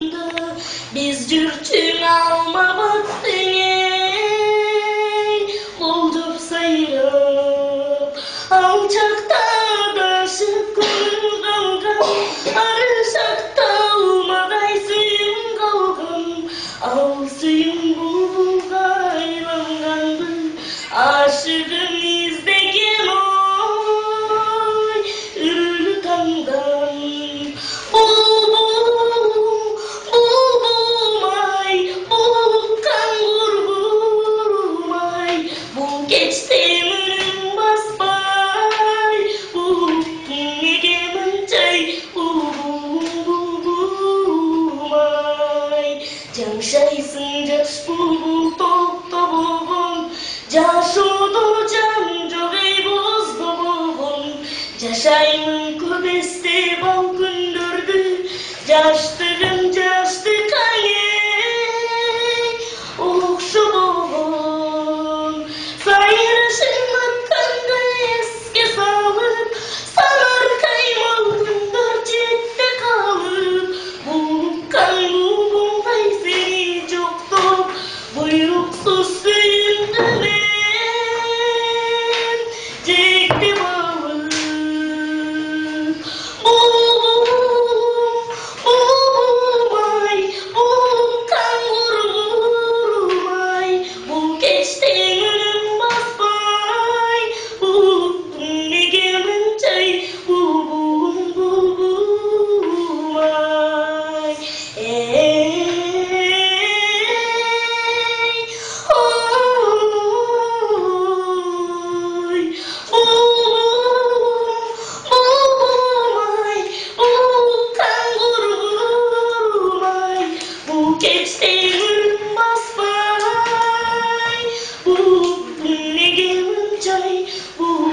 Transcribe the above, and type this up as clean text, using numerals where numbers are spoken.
alnında biz cürtün alma vaktine olduk sayırıp alçakta daşıp gönül kalkan arışakta umaday suyun kalkan al suyun bulup aylangandı aşığın izlegen oy ürlü tandan geçti ömrüm basbay Nege mencay May Jamşaysın jaş bulbul top da bulbul Jaş oldu can joğay boz da bulbul Jaşaymın kubeste bal gündürdü Jaştığım jaştı kanye Okşu bulbul Sayırışın hakkında eski sağlık Sanar kaymalımdır ciddi kalıp Bulup kaybolup ay seni çoktu Buyruksuz suyundu ben Çekti balık Bulup kan vurmay Bu geçti Geçti ömrüm basbay Bu ne gemin çay Bu